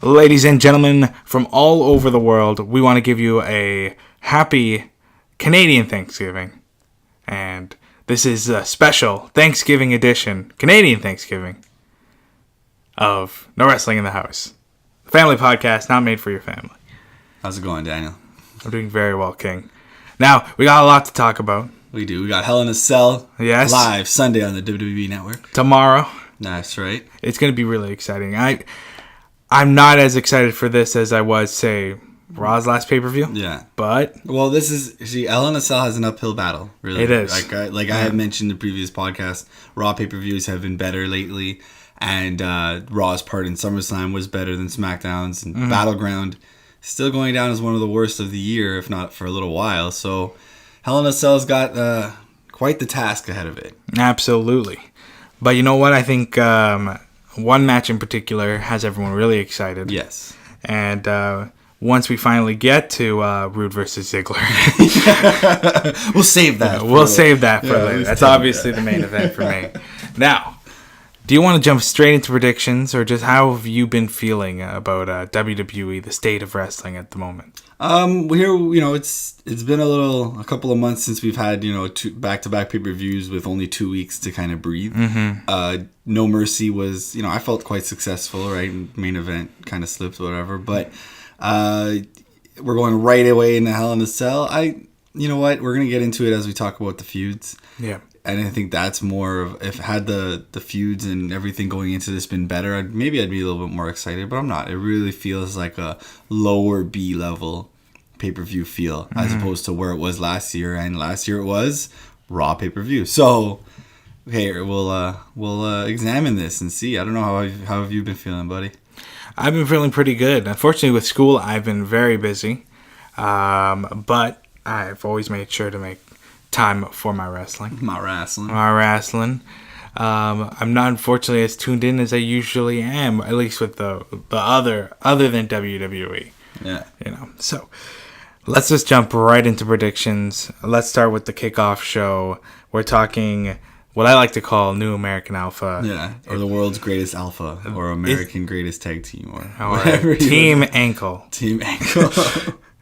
Ladies and gentlemen from all over the world, we want to give you a happy Canadian Thanksgiving. And this is a special Thanksgiving edition, Canadian Thanksgiving, of No Wrestling in the House. The family podcast not made for your family. How's it going, Daniel? I'm doing very well, King. Now, we got a lot to talk about. We do. We got Hell in a Cell live Sunday on the WWE Network. Tomorrow. That's right. It's going to be really exciting. I'm not as excited for this as I was, say, Raw's last pay-per-view. Yeah. But... Well, Hell in a Cell has an uphill battle, really. It is. I had mentioned in the previous podcast, Raw pay-per-views have been better lately, and Raw's part in SummerSlam was better than SmackDown's, and Battleground still going down as one of the worst of the year, if not for a little while. So Hell in a Cell's got quite the task ahead of it. Absolutely. But you know what? I think one match in particular has everyone really excited. Yes. And once we finally get to Rude versus Ziggler, we'll save that. Save that for later. That's obviously the main event for me. Now, do you want to jump straight into predictions, or just how have you been feeling about WWE, the state of wrestling at the moment? It's been a couple of months since we've had, two back-to-back pay-per-views with only 2 weeks to kind of breathe. Mm-hmm. No Mercy was, I felt quite successful, right? Main event kind of slipped, whatever. But we're going right away into Hell in a Cell. You know what? We're going to get into it as we talk about the feuds. Yeah. And I think that's more of, if had the feuds and everything going into this been better, I'd be a little bit more excited, but I'm not. It really feels like a lower B-level pay-per-view feel, as opposed to where it was last year, and last year it was Raw pay-per-view. So, okay, we'll examine this and see. I don't know, how have you been feeling, buddy? I've been feeling pretty good. Unfortunately, with school, I've been very busy, but I've always made sure to make time for my wrestling. I'm not unfortunately as tuned in as I usually am, at least with the other than WWE. Yeah. So let's just jump right into predictions. Let's start with the kickoff show. We're talking what I like to call New American Alpha. Yeah, or the world's greatest alpha, or American greatest tag team, or whatever. Team Ankle. Team Ankle.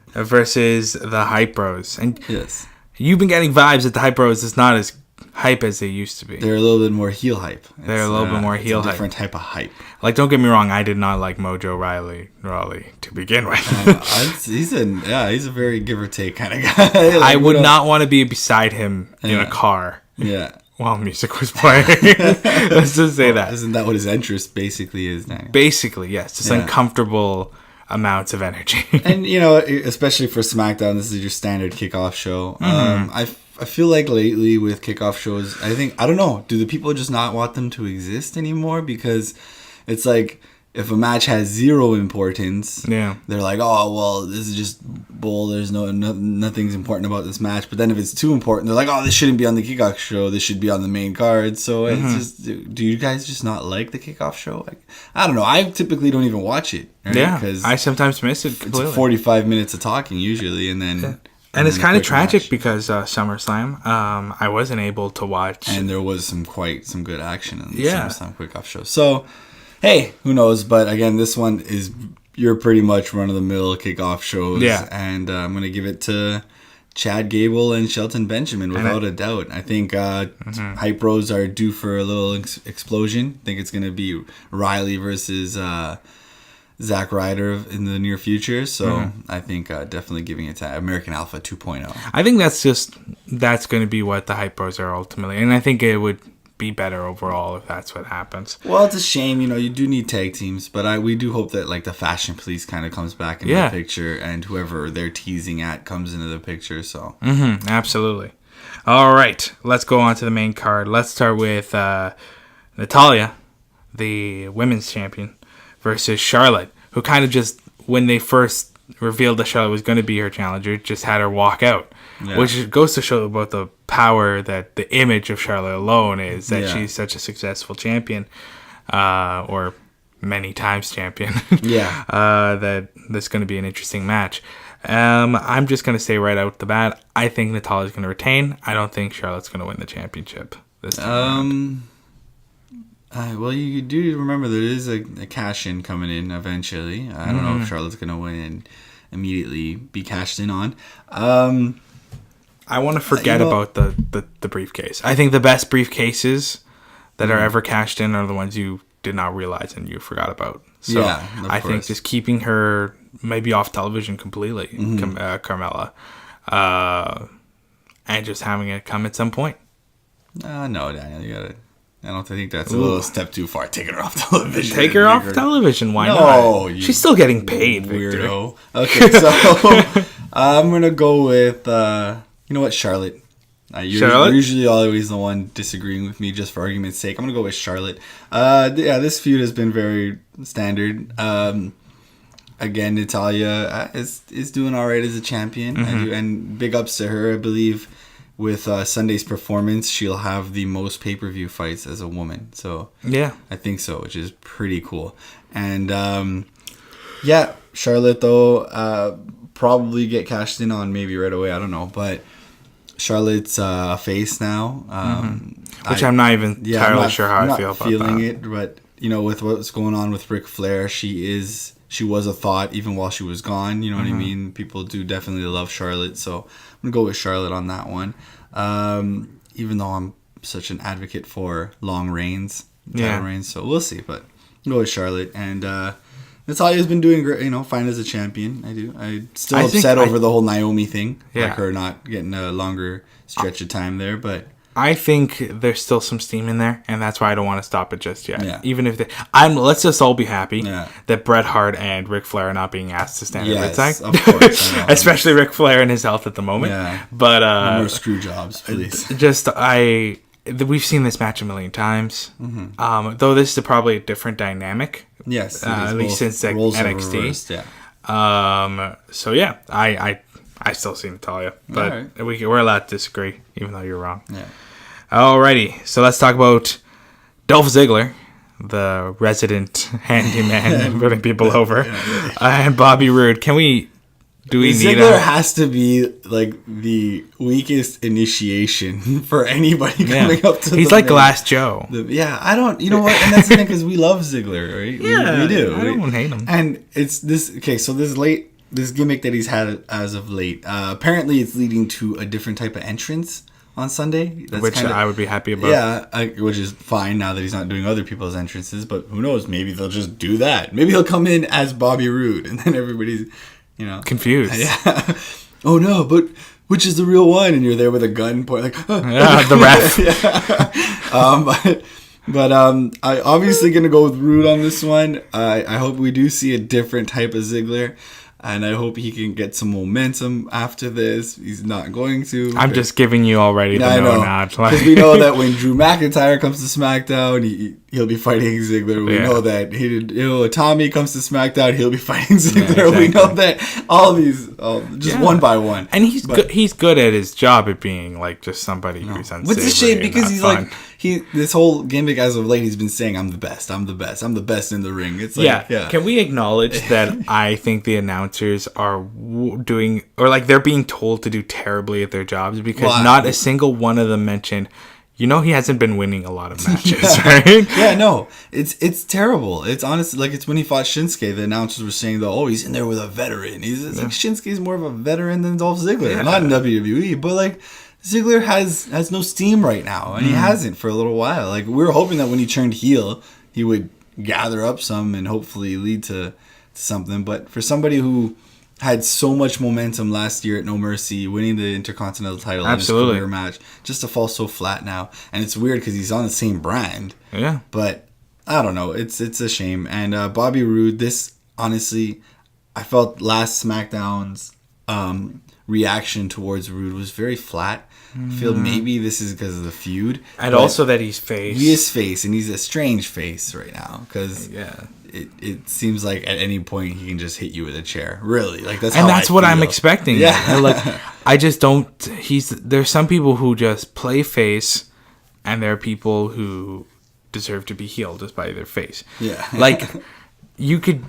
Versus the Hype Bros. And yes. You've been getting vibes that the Hype Bros is not as hype as they used to be. They're a little bit more heel hype. They're a little bit more heel hype. It's a different type of hype. Like, don't get me wrong, I did not like Mojo Rawley to begin with. He's a very give or take kind of guy. I would not want to be beside him in a car. Yeah. While music was playing. Let's just say that. Isn't that what his interest basically is, Daniel? Basically, yes. Just uncomfortable amounts of energy. And, especially for SmackDown, this is your standard kickoff show. I feel like lately with kickoff shows, I don't know, do the people just not want them to exist anymore? Because it's like, if a match has zero importance, they're like, oh, well, this is just bull. There's nothing's important about this match. But then if it's too important, they're like, oh, this shouldn't be on the kickoff show. This should be on the main card. So it's just, do you guys just not like the kickoff show? I don't know. I typically don't even watch it. Right? Yeah, because I sometimes miss it completely. It's 45 minutes of talking usually, and then... Yeah. And it's kind of tragic because SummerSlam, I wasn't able to watch. And there was some good action in the SummerSlam kickoff show. So... Hey, who knows? But again, this one is your pretty much run-of-the-mill kickoff shows. Yeah. And I'm going to give it to Chad Gable and Shelton Benjamin without a doubt. I think Hype Bros are due for a little explosion. I think it's going to be Riley versus Zack Ryder in the near future. So I think definitely giving it to American Alpha 2.0. I think that's going to be what the Hype Bros are ultimately. And I think it would be better overall if that's what happens. Well, it's a shame, you do need tag teams, but we do hope that like the Fashion Police kind of comes back into the picture, and whoever they're teasing at comes into the picture. So absolutely. All right, let's go on to the main card. Let's start with Natalya, the women's champion, versus Charlotte, who kind of just, when they first revealed that Charlotte was going to be her challenger, just had her walk out. Yeah. Which goes to show about the power that the image of Charlotte alone is, that she's such a successful champion, or many times champion. That this is going to be an interesting match. I'm just going to say right out the bat, I think Natalya's going to retain. I don't think Charlotte's going to win the championship this time. Well, you do remember there is a cash in coming in eventually. I don't know if Charlotte's going to win and immediately be cashed in on. I want to forget about the briefcase. I think the best briefcases that are ever cashed in are the ones you did not realize and you forgot about. So yeah, I think just keeping her maybe off television completely, Carmella, and just having it come at some point. No, Daniel, you got it. I don't think that's a little step too far. Taking her off television. Take her off television. Why not? She's still getting paid, weirdo. Okay, so I'm gonna go with you know what, Charlotte. You're usually always the one disagreeing with me just for argument's sake. I'm gonna go with Charlotte. This feud has been very standard. Again, Natalya is doing all right as a champion, and big ups to her. I believe with Sunday's performance, she'll have the most pay-per-view fights as a woman. So yeah, I think so, which is pretty cool. And Charlotte though probably get cashed in on maybe right away. I don't know, but Charlotte's a face now, which I'm not even entirely sure how I feel about feeling that. it, but you know, with what's going on with Ric Flair, she was a thought even while she was gone. You know what I mean? People do definitely love Charlotte, so I'm gonna go with Charlotte on that one. Even though I'm such an advocate for long reigns, title reigns, so we'll see. But I'm go with Charlotte, and Natalya's been doing great. You know, fine as a champion. I'm still upset over the whole Naomi thing, like her not getting a longer stretch of time there, but. I think there's still some steam in there, and that's why I don't want to stop it just yet. Yeah. Even if let's just all be happy that Bret Hart and Ric Flair are not being asked to stand at ringside. Of course, especially Ric Flair and his health at the moment. Yeah. But no more screw jobs, please. We've seen this match a million times. Though this is probably a different dynamic. Yes, at least since NXT. Reversed, yeah. So yeah, I still see Natalya, but we're allowed to disagree, even though you're wrong. Yeah. Alrighty, so let's talk about Dolph Ziggler, the resident handyman putting people over, and Bobby Roode. Do we need Ziggler has to be like the weakest initiation for anybody coming up to. He's like Glass Joe. I don't. You know what? And that's the thing, because we love Ziggler, right? Yeah, we do. I don't hate him. And it's this. Okay, so this gimmick that he's had as of late, apparently it's leading to a different type of entrance on Sunday. Which I would be happy about. Yeah, which is fine now that he's not doing other people's entrances, but who knows, maybe they'll just do that. Maybe he'll come in as Bobby Roode, and then everybody's, confused. Yeah. Oh no, but which is the real one? And you're there with a gun point, like, the ref. I obviously gonna go with Roode on this one. I hope we do see a different type of Ziggler. And I hope he can get some momentum after this. He's not going to. I'm just giving you already the no. Because we know that when Drew McIntyre comes to SmackDown, he'll be fighting Ziggler. We know that Tommy comes to SmackDown, he'll be fighting Ziggler. Exactly. We know that all these, one by one. And he's good at his job at being like just somebody who's unsavory. It's a shame because he's fun. This whole gimmick as of late, he's been saying, I'm the best in the ring. It's like, Can we acknowledge that I think the announcers are doing, or like they're being told to do terribly at their jobs, because not a single one of them mentioned, he hasn't been winning a lot of matches, right? Yeah, no, it's terrible. It's honestly like it's when he fought Shinsuke, the announcers were saying he's in there with a veteran. It's like Shinsuke's more of a veteran than Dolph Ziggler, not in WWE, but like Ziggler has no steam right now, and he hasn't for a little while. Like we were hoping that when he turned heel, he would gather up some and hopefully lead to something. But for somebody who had so much momentum last year at No Mercy, winning the Intercontinental title in his career match, just to fall so flat now. And it's weird because he's on the same brand. Yeah. But I don't know. It's a shame. And Bobby Roode, this, honestly, I felt last SmackDown's reaction towards Roode was very flat. I feel maybe this is because of the feud. And also that he's face. He is face, and he's a strange face right now. Because it seems like at any point he can just hit you with a chair. Really, like that's what I'm expecting. Yeah, like I just don't. There's some people who just play face, and there are people who deserve to be healed just by their face. Yeah, like you could.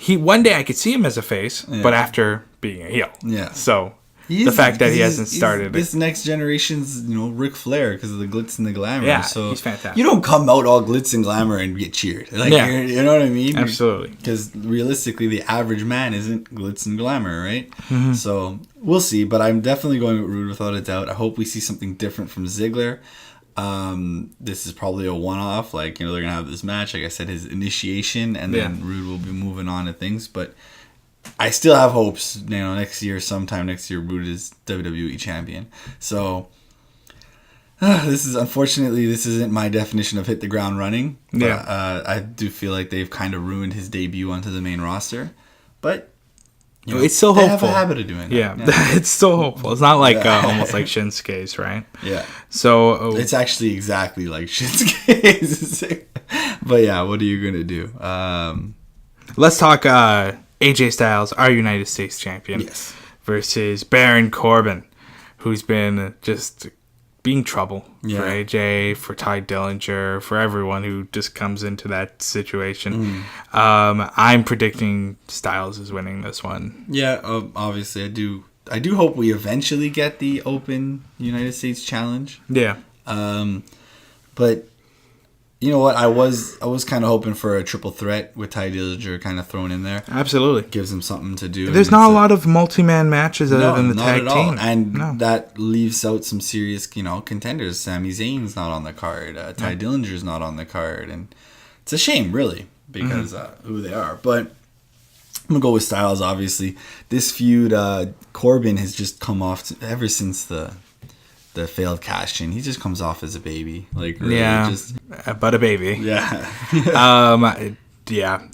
One day I could see him as a face, but after being a heel. Yeah. So the fact that he hasn't started this next generation's, Ric Flair because of the glitz and the glamour. Yeah, so he's fantastic. You don't come out all glitz and glamour and get cheered. Like, you know what I mean? Absolutely. Because realistically, the average man isn't glitz and glamour, right? Mm-hmm. So we'll see. But I'm definitely going with Rude without a doubt. I hope we see something different from Ziggler. This is probably a one-off. Like, they're gonna have this match. Like I said, his initiation, and then Rude will be moving on to things. But I still have hopes. Sometime next year, Rude is WWE champion. So this isn't my definition of hit the ground running. But, I do feel like they've kind of ruined his debut onto the main roster. But it's still hopeful. They have a habit of doing that. Yeah. It's still hopeful. It's not like almost like Shinsuke's, right? Yeah. So it's actually exactly like Shinsuke's. But yeah, what are you gonna do? Let's talk AJ Styles, our United States champion, versus Baron Corbin, who's been just being trouble for AJ, for Ty Dillinger, for everyone who just comes into that situation. I'm predicting Styles is winning this one. Yeah, obviously I do hope we eventually get the Open United States Challenge. Yeah. But you know what? I was kind of hoping for a triple threat with Ty Dillinger kind of thrown in there. Absolutely. Gives him something to do. There's not a lot of multi-man matches other than the tag team. And that leaves out some serious, contenders. Sami Zayn's not on the card. Ty Dillinger's not on the card. And it's a shame, really, because who they are. But I'm going to go with Styles, obviously. This feud, Corbin has just come off ever since the failed cash-in. He just comes off as a baby. Like, really, but a baby. Yeah.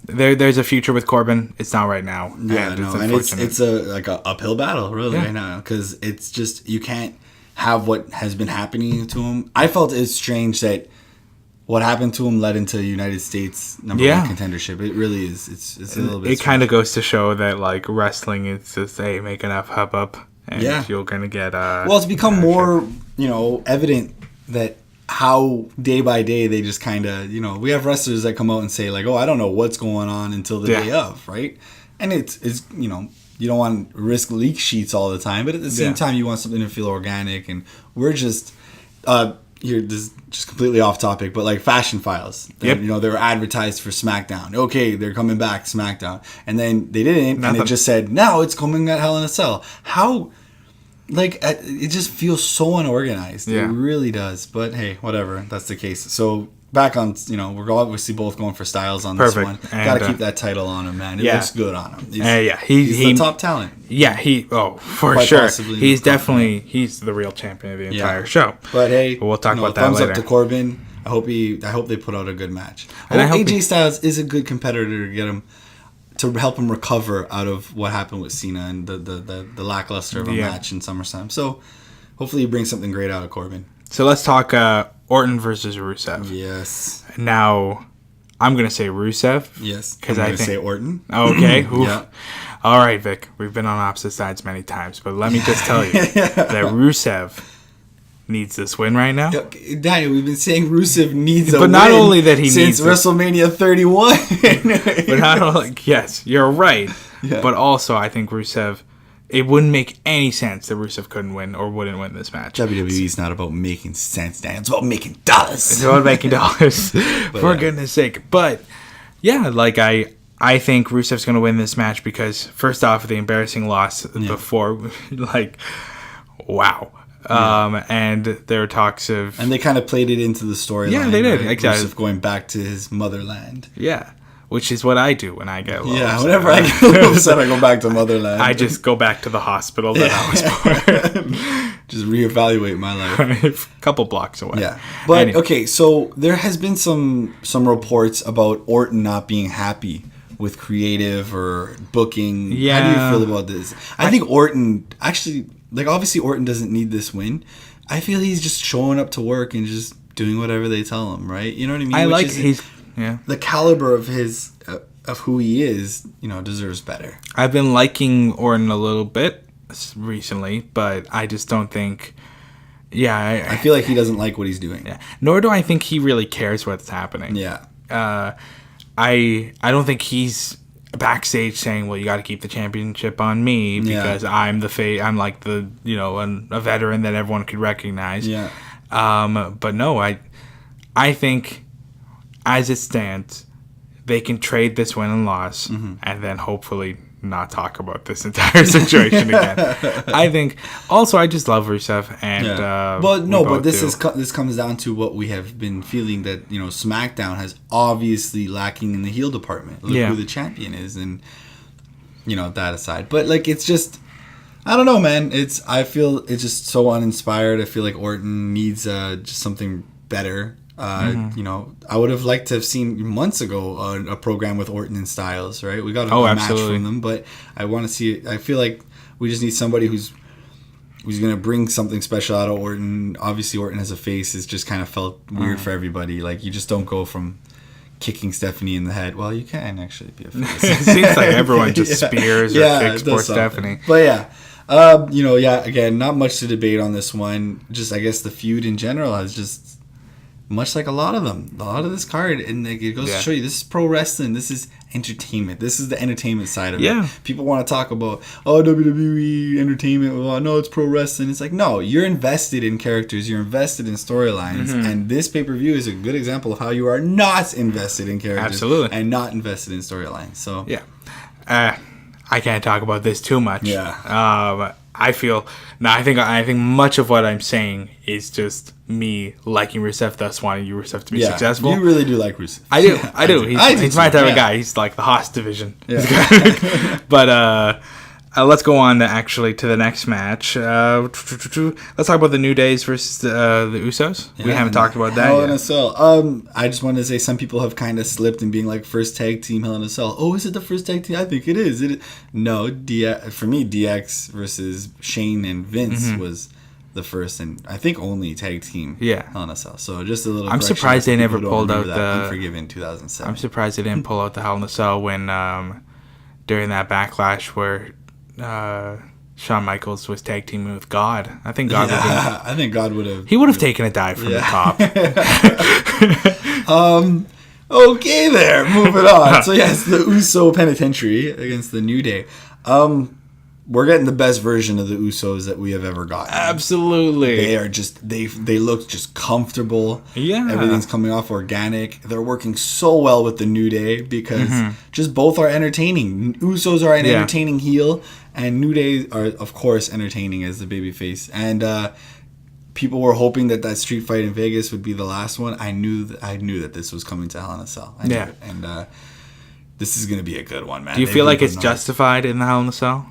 There's a future with Corbin. It's not right now. Yeah, and it's a uphill battle, really, right now, because it's just, you can't have what has been happening to him. I felt it's strange that what happened to him led into United States number one contendership. It really is. It's a little bit. It kind of goes to show that like wrestling is just make enough hubbub. And you're going to get... well, it's become more, evident that how day by day they just kind of, we have wrestlers that come out and say like, oh, I don't know what's going on until the day of, right? And it's you don't want to risk leak sheets all the time, but at the same time, you want something to feel organic. And we're just... here, this is just completely off topic, but like Fashion Files, they were advertised for SmackDown. Okay, they're coming back SmackDown, and then they didn't, and it just said now it's coming at Hell in a Cell. How? Like, it just feels so unorganized. It really does. But hey, whatever. That's the case. So back on, we're obviously both going for Styles on this one. Got to keep that title on him, man. It looks good on him. He's the top talent. Yeah, for quite sure. He's definitely the real champion of the entire show. But hey, we'll talk about that thumbs later. Up to Corbin. I hope they put out a good match. I hope AJ Styles is a good competitor to get him to help him recover out of what happened with Cena and the lackluster of a match in SummerSlam. So hopefully he brings something great out of Corbin. So let's talk Orton versus Rusev. Yes. Now, I'm going to say Rusev. Yes. Because I think say Orton. Okay. Yeah. All right, Vic. We've been on opposite sides many times, but let me just tell you that Rusev needs this win right now. Daniel, we've been saying Rusev needs a win. But not only that he needs since WrestleMania 31. But not only, yes, you're right. Yeah. But also, I think Rusev, it wouldn't make any sense that Rusev couldn't win or wouldn't win this match. WWE's not about making sense, Daniel. It's about making dollars. It's about making dollars. For goodness sake. But yeah, like I think Rusev's going to win this match because first off, the embarrassing loss before, like, wow. And there were talks of... And they kind of played it into the storyline. Yeah, they did. Right? Exactly. Rusev going back to his motherland. Yeah. Which is what I do when I get low. Yeah, whenever I get low, I go back to motherland. I just go back to the hospital that I was born. Just reevaluate my life. A couple blocks away. Yeah. But, okay, so there has been some reports about Orton not being happy with creative or booking. Yeah. How do you feel about this? I think Orton, actually, like, obviously Orton doesn't need this win. I feel he's just showing up to work and just doing whatever they tell him, right? You know what I mean? I like the caliber of his of who he is, deserves better. I've been liking Orton a little bit recently, but I just don't think. Yeah, I feel like he doesn't like what he's doing. Yeah. Nor do I think he really cares what's happening. Yeah. I don't think he's backstage saying, "Well, you got to keep the championship on me because I'm I'm like the a veteran that everyone could recognize." Yeah. But no, I think as it stands, they can trade this win and loss, and then hopefully not talk about this entire situation again. I think. Also, I just love Rusev, and but this comes down to what we have been feeling that SmackDown has obviously lacking in the heel department. Look who the champion is, and that aside. But like, it's just, I don't know, man. I feel it's just so uninspired. I feel like Orton needs just something better. I would have liked to have seen months ago a program with Orton and Styles, right? We got a match from them, but I want to see it. I feel like we just need somebody who's going to bring something special out of Orton. Obviously, Orton as a face has just kind of felt weird for everybody. Like, you just don't go from kicking Stephanie in the head. Well, you can actually be a face. It seems like everyone just spears or kicks poor Stephanie. But again, not much to debate on this one. Just, I guess the feud in general has just, much like a lot of this card, and it goes to show you, this is pro wrestling. This is entertainment. This is the entertainment side of it. People want to talk about, WWE entertainment. Well, no, it's pro wrestling. It's like, no, you're invested in characters. You're invested in storylines. And this pay-per-view is a good example of how you are not invested in characters. Absolutely. And not invested in storylines. So I can't talk about this too much. Yeah. I think much of what I'm saying is just me liking Rusev, thus wanting Rusev to be successful. You really do like Rusev. I do. He's my type of guy. He's like the Haas division. Yeah. But let's go on to the next match. Let's talk about the New Days versus the Usos. We haven't talked about that Hell in a Cell. I just wanted to say some people have kind of slipped in being like first tag team Hell in a Cell. Oh, is it the first tag team? I think it is. No, for me, DX versus Shane and Vince was the first and I think only tag team Hell in a Cell. So just a little. I'm surprised they never pulled out the Unforgiven 2007. I'm surprised they didn't pull out the Hell in a Cell when during that backlash where Shawn Michaels was tag teaming with God. I think God would have. He would have taken a dive from the top. Okay, there. Moving on. So yes, the Uso Penitentiary against the New Day. We're getting the best version of the Usos that we have ever gotten. Absolutely. They are just they look just comfortable. Yeah. Everything's coming off organic. They're working so well with the New Day because just both are entertaining. Usos are an entertaining heel, and New Day are of course entertaining as the babyface. And people were hoping that street fight in Vegas would be the last one. I knew that this was coming to Hell in a Cell. I knew it. And this is going to be a good one, man. Do you feel like it's justified in the Hell in a Cell?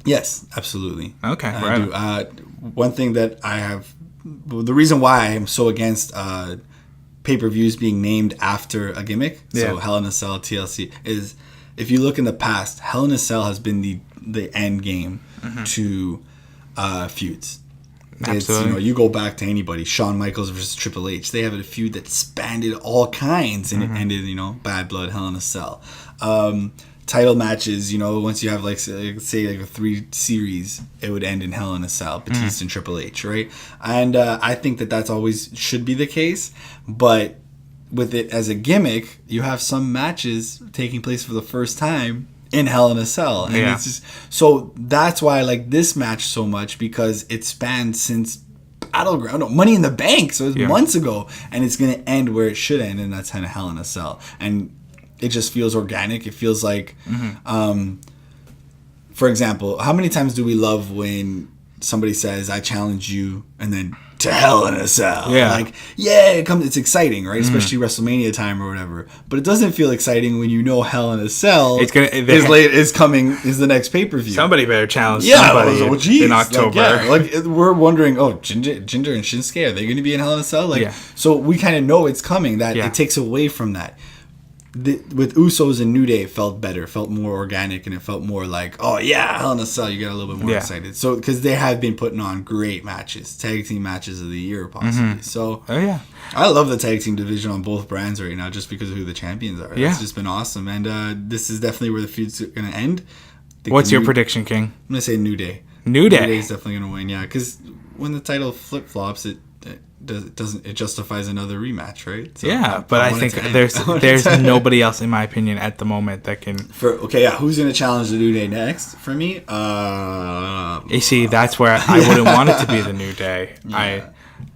Yes, absolutely. Okay, I do. One thing that I have, the reason why I am so against pay-per-views being named after a gimmick, so Hell in a Cell, TLC, is if you look in the past, Hell in a Cell has been the end game to feuds. Absolutely. It's, you go back to anybody, Shawn Michaels versus Triple H. They have a feud that spanned all kinds, and it ended, Bad Blood, Hell in a Cell. Title matches, once you have say a 3 series, it would end in Hell in a Cell, Batista and Triple H, right? And I think that's always should be the case, but with it as a gimmick, you have some matches taking place for the first time in Hell in a Cell, and it's just so that's why I like this match so much, because it spans since Battleground, Money in the Bank, so it's months ago, and it's gonna end where it should end, and that's kind of Hell in a Cell, and it just feels organic. It feels like, for example, how many times do we love when somebody says, "I challenge you," and then to Hell in a Cell? Yeah. It's exciting, right? Especially WrestleMania time or whatever. But it doesn't feel exciting when Hell in a Cell is the next pay-per-view. Somebody better challenge somebody in October. We're wondering, Jinder and Shinsuke, are they going to be in Hell in a Cell? So we kind of know it's coming. That it takes away from that. With Usos and New Day, it felt better, felt more organic, and it felt more like, Hell in a Cell, you get a little bit more excited. So, because they have been putting on great matches, tag team matches of the year, possibly. So, I love the tag team division on both brands right now, just because of who the champions are. It's just been awesome, and this is definitely where the feud's going to end. What's your prediction, King? I'm going to say New Day. New Day is definitely going to win, because when the title flip-flops, it justifies another rematch, right? So yeah, but I think there's nobody else, in my opinion, at the moment that can. Who's gonna challenge the New Day next? For me, you see, that's where I wouldn't want it to be the New Day. Yeah.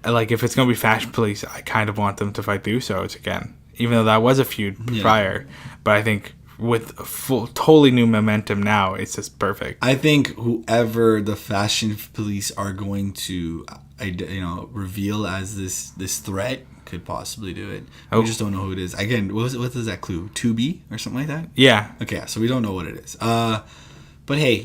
If it's gonna be Fashion Police, I kind of want them to fight the Usos again, even though that was a feud prior. But I think with totally new momentum now, it's just perfect. I think whoever the Fashion Police are going to, reveal as this threat could possibly do it. We just don't know who it is. Again, what is that clue? 2B or something like that? Yeah. Okay, so we don't know what it is. But hey,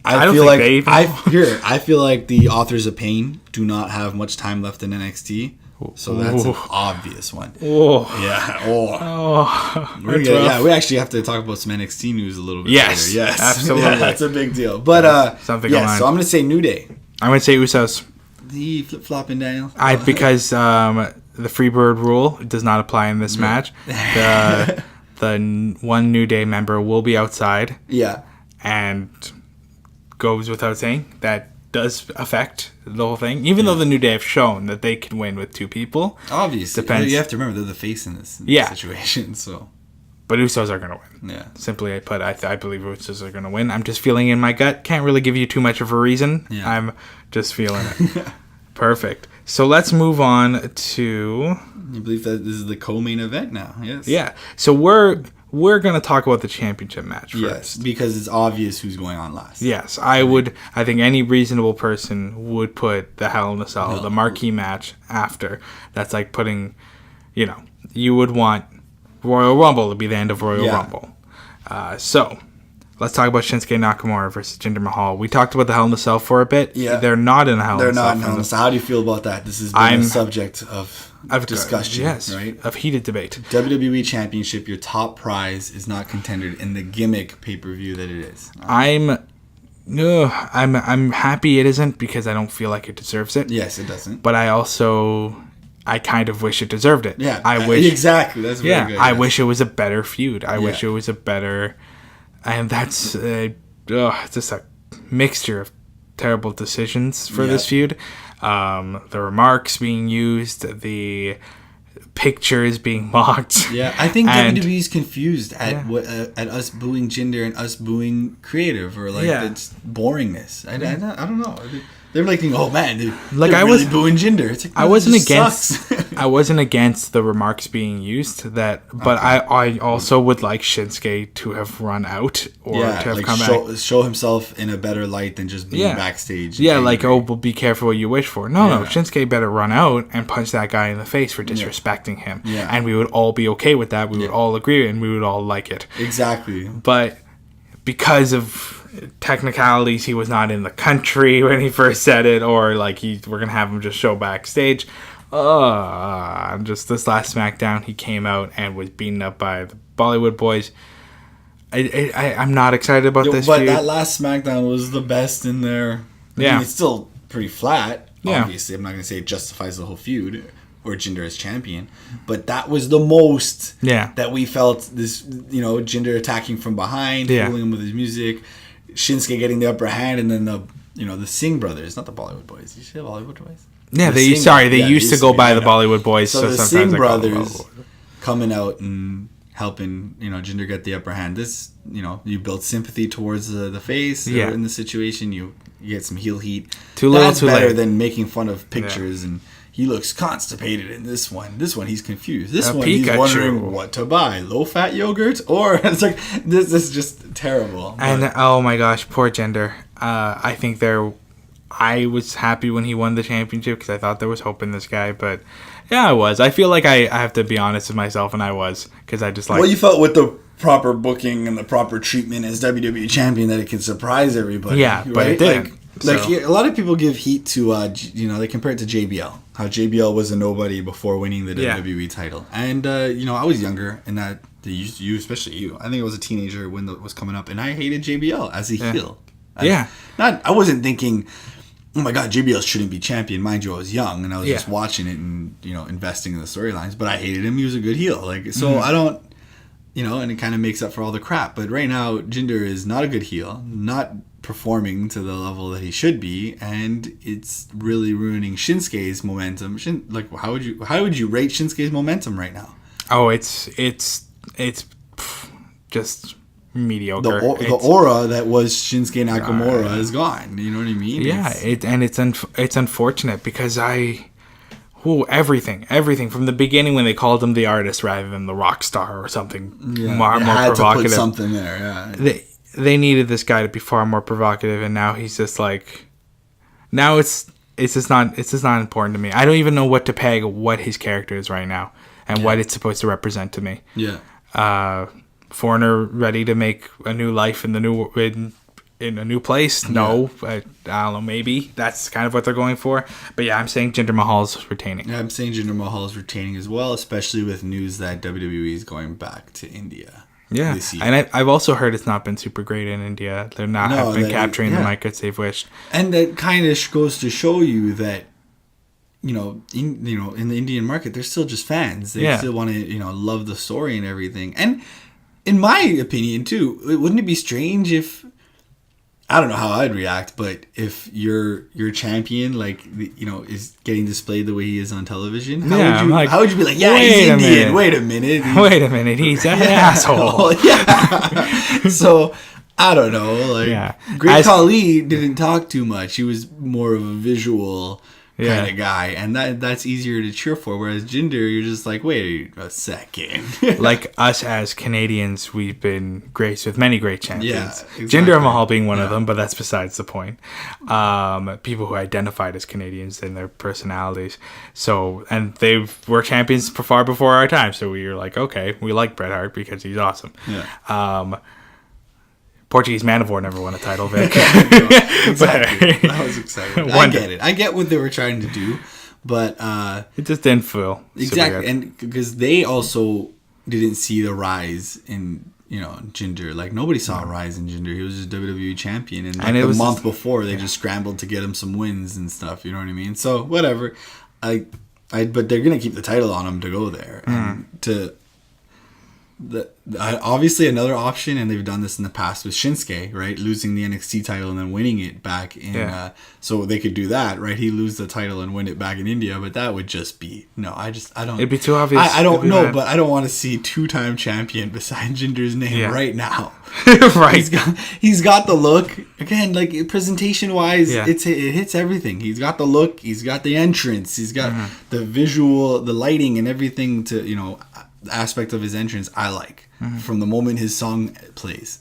I feel like the Authors of Pain do not have much time left in NXT. So that's an obvious one. Oh. Yeah. Oh. We actually have to talk about some NXT news a little bit later. Yes. Absolutely. Yeah, that's a big deal. But something going on. So I'm going to say New Day. I'm going to say Usos. The flip-flopping Daniel. Because the Freebird rule does not apply in this match. The one New Day member will be outside. Yeah. And goes without saying that does affect the whole thing, even though the New Day have shown that they can win with two people. Obviously, depends. You have to remember they're the face in this situation. So, but Usos are going to win. Yeah, simply put, I believe Usos are going to win. I'm just feeling in my gut. Can't really give you too much of a reason. Yeah. I'm just feeling it. Perfect. So let's move on to. You believe that this is the co-main event now? Yes. Yeah. So we're going to talk about the championship match first. Yes, because it's obvious who's going on last. Yes, I think any reasonable person would put the Hell in a Cell, the marquee match, after. That's like putting, you would want Royal Rumble to be the end of Royal Rumble. So, let's talk about Shinsuke Nakamura versus Jinder Mahal. We talked about the Hell in a Cell for a bit. Yeah. They're not in the Hell in a Cell. They're not in the Hell in a Cell. How do you feel about that? This has been a subject of discussion, right? Of heated debate. WWE Championship, your top prize is not contendered in the gimmick pay-per-view that it is. I'm happy it isn't because I don't feel like it deserves it. Yes, it doesn't. But I kind of wish it deserved it. Yeah, I wish exactly. That's very good. I wish it was a better feud. I wish it was a better, and that's just a mixture of terrible decisions for this feud. The remarks being used, the pictures being mocked. Yeah, I think WWE's confused at us booing Jinder and us booing creative, or it's boringness. I don't know. They're like thinking, oh man, they're really booing Jinder. It's like, I wasn't against the remarks being used, but I also would like Shinsuke to have run out or to have come back. Show himself in a better light than just being backstage. Yeah, well, be careful what you wish for. No, Shinsuke better run out and punch that guy in the face for disrespecting him. Yeah. And we would all be okay with that. We would all agree and we would all like it. Exactly. But because of technicalities, he was not in the country when he first said it, or we're gonna have him just show backstage. Just this last SmackDown, he came out and was beaten up by the Bollywood boys. I'm not excited about this but feud. That last SmackDown was the best in there. I mean, it's still pretty flat. Yeah. Obviously, I'm not gonna say it justifies the whole feud or Jinder as champion, but that was the most that we felt this. Jinder attacking from behind, fooling him with his music. Shinsuke getting the upper hand, and then the Singh brothers, not the Bollywood boys. Did you say Bollywood boys? Yeah, they used to go by the Bollywood boys. So the Singh brothers coming out and helping Jinder get the upper hand. This you build sympathy towards the face in the situation. You get some heel heat. That's better than making fun of pictures and. He looks constipated in this one. This one, he's confused. This one, he's wondering what to buy. Low-fat yogurt? Or, it's like, this is just terrible. And, oh my gosh, poor Jinder. I was happy when he won the championship because I thought there was hope in this guy. But, yeah, I was. I feel like I have to be honest with myself, and I was. Because I just like... Well, you felt with the proper booking and the proper treatment as WWE champion that it can surprise everybody. Yeah, right? But it didn't. A lot of people give heat to, they compare it to JBL. How JBL was a nobody before winning the WWE title. And, I was younger, and that, especially you, I think I was a teenager when it was coming up, and I hated JBL as a heel. I wasn't thinking, oh my God, JBL shouldn't be champion. Mind you, I was young, and I was just watching it and, investing in the storylines, but I hated him. He was a good heel. I don't... and it kind of makes up for all the crap. But right now, Jinder is not a good heel, not performing to the level that he should be, and it's really ruining Shinsuke's momentum. How would you rate Shinsuke's momentum right now? Oh, it's just mediocre. The aura that was Shinsuke Nakamura is gone. You know what I mean? Yeah, it's unfortunate because everything from the beginning when they called him the artist rather than the rock star or something more had provocative. To put something there. Yeah, they needed this guy to be far more provocative, and now he's just like, now it's just not important to me. I don't even know what to peg what his character is right now and what it's supposed to represent to me. Yeah. Foreigner ready to make a new life in a new place? No, I don't know. Maybe that's kind of what they're going for. But yeah, I'm saying Jinder Mahal's retaining. Yeah, I'm saying Jinder Mahal's retaining as well, especially with news that WWE is going back to India. Yeah, this year. And I've also heard it's not been super great in India. They're not have been capturing the markets they've wished. And that kind of goes to show you that in the Indian market, they're still just fans. They still want to love the story and everything. And in my opinion, too, wouldn't it be strange if, I don't know how I'd react, but if your champion is getting displayed the way he is on television, how would you be like, yeah, he's Indian. Wait a minute, he's an asshole. Yeah. So I don't know. Great Khali didn't talk too much. He was more of a visual kind of guy, and that's easier to cheer for. Whereas Jinder, you're just like, wait a second. Like us as Canadians, we've been graced with many great champions. Yeah, exactly. Jinder and Mahal being one of them, but that's besides the point. People who identified as Canadians and their personalities. So, and they were champions far before our time. So we were like, okay, we like Bret Hart because he's awesome. Yeah. Portuguese Man of War never won a title, Vic. Exactly. That was exciting. I get it. I get what they were trying to do, but it just didn't feel exactly. And because they also didn't see the rise in Jinder. Like nobody saw a rise in Jinder. He was just WWE champion, and the month before they just scrambled to get him some wins and stuff. You know what I mean? So whatever. But they're gonna keep the title on him to go there and to. Obviously another option, and they've done this in the past with Shinsuke, right? Losing the NXT title and then winning it back in so they could do that, right? He lose the title and win it back in India, but that would just be I don't it'd be too obvious. I don't know, but I don't want to see two-time champion beside Jinder's name right now. Right. He's got the look. Again, like presentation wise, it hits everything. He's got the look, he's got the entrance, he's got the visual, the lighting and everything to aspect of his entrance I like from the moment his song plays,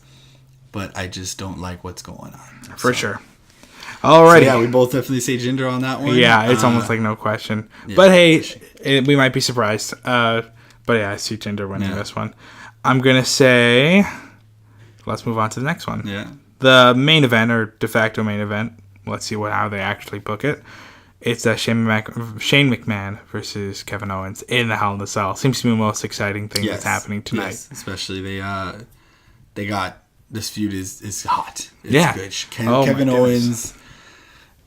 but I just don't like what's going on for sure. Alrighty, so we both definitely say Jinder on that one. Yeah, it's almost like no question. But hey, we might be surprised. But yeah, I see Jinder winning this one. I'm gonna say, let's move on to the next one. Yeah, the main event or de facto main event. Let's see how they actually book it. It's Shane McMahon versus Kevin Owens in the Hell in a Cell. Seems to be the most exciting thing that's happening tonight. Yes, especially they got this feud is hot. It's good. Kevin Owens,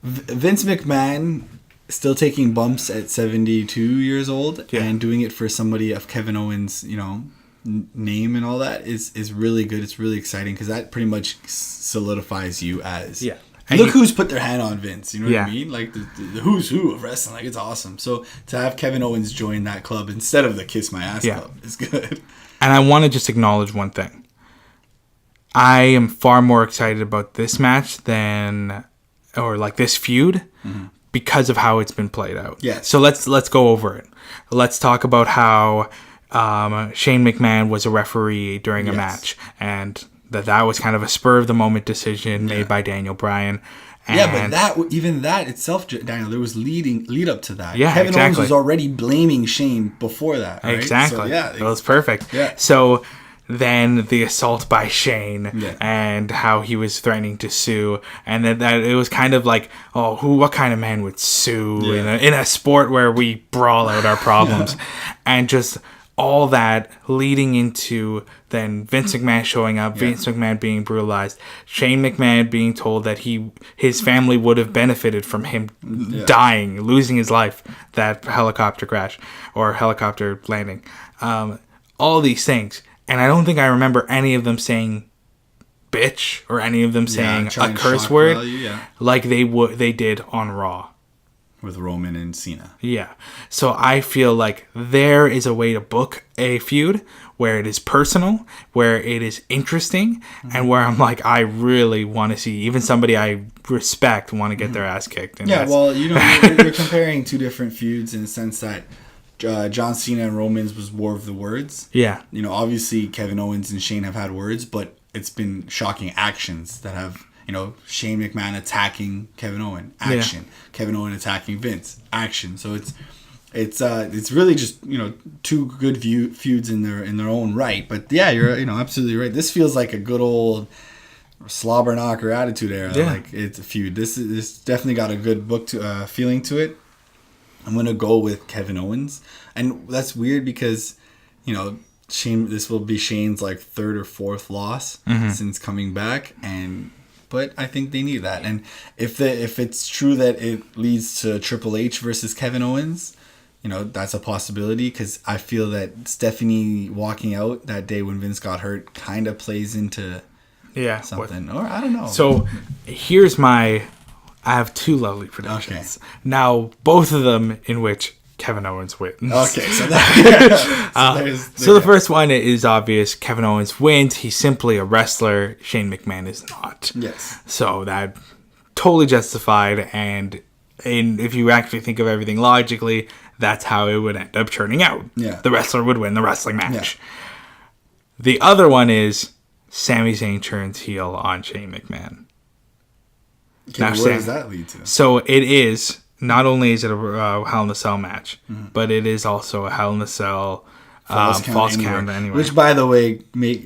Vince McMahon still taking bumps at 72 years old and doing it for somebody of Kevin Owens, name and all that is really good. It's really exciting because that pretty much solidifies you as look who's put their hand on Vince. You know what I mean? Like the who's who of wrestling. Like it's awesome. So to have Kevin Owens join that club instead of the Kiss My Ass club is good. And I want to just acknowledge one thing. I am far more excited about this match this feud because of how it's been played out. Yes. So let's go over it. Let's talk about how Shane McMahon was a referee during a match and that was kind of a spur of the moment decision made by Daniel Bryan. And but that itself, Daniel, there was lead up to that. Yeah, Kevin Owens was already blaming Shane before that. Right? Exactly. So, that was perfect. Yeah. So then the assault by Shane and how he was threatening to sue, and then that it was kind of like, what kind of man would sue in a sport where we brawl out our problems, and just all that leading into then Vince McMahon showing up, Vince McMahon being brutalized, Shane McMahon being told that his family would have benefited from him dying, losing his life, that helicopter crash or helicopter landing, all these things. And I don't think I remember any of them saying bitch or any of them saying a curse word like they did on Raw. With Roman and Cena. Yeah. So I feel like there is a way to book a feud where it is personal, where it is interesting, and where I'm like, I really want to see even somebody I respect want to get their ass kicked. And well, you're comparing two different feuds in the sense that John Cena and Roman's was War of the Words. Yeah. Obviously Kevin Owens and Shane have had words, but it's been shocking actions that have... Shane McMahon attacking Kevin Owen, action. Yeah. Kevin Owen attacking Vince, action. So it's really just two good feuds in their own right. But yeah, you're absolutely right. This feels like a good old slobber knocker attitude era. Yeah. Like it's a feud. This definitely got a good book feeling to it. I'm gonna go with Kevin Owens, and that's weird because Shane. This will be Shane's like third or fourth loss since coming back, but I think they need that. And if it's true that it leads to Triple H versus Kevin Owens, that's a possibility, because I feel that Stephanie walking out that day when Vince got hurt kind of plays into something. Or I don't know. So I have two lovely predictions. Okay. Now, both of them in which Kevin Owens wins. Okay, so the first one is obvious. Kevin Owens wins. He's simply a wrestler. Shane McMahon is not. Yes. So that totally justified. And if you actually think of everything logically, that's how it would end up turning out. Yeah. The wrestler would win the wrestling match. Yeah. The other one is Sami Zayn turns heel on Shane McMahon. Okay, now, what does that lead to? So it is... Not only is it a Hell in a Cell match, but it is also a Hell in a Cell false count anyway. Which, by the way, making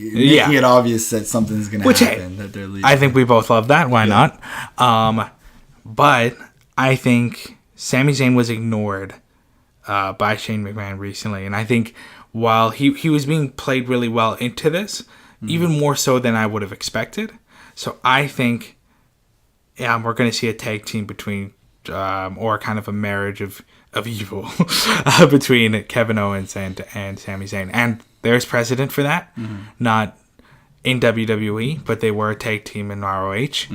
it obvious that something's going to happen. That they're leaving. I think we both love that. Why not? But I think Sami Zayn was ignored by Shane McMahon recently. And I think while he was being played really well into this, even more so than I would have expected. So I think we're going to see a tag team between... or kind of a marriage of evil between Kevin Owens and Sami Zayn. And there's precedent for that. Not in WWE, but they were a tag team in ROH.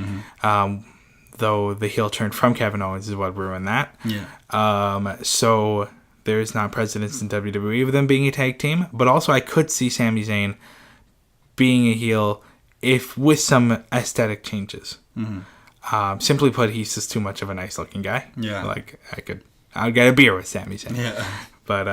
Though the heel turn from Kevin Owens is what ruined that. Yeah. So there's not precedence in WWE of them being a tag team. But also I could see Sami Zayn being a heel with some aesthetic changes. Simply put, he's just too much of a nice looking guy. Yeah. Like I'll get a beer with Sami Zayn. Yeah. But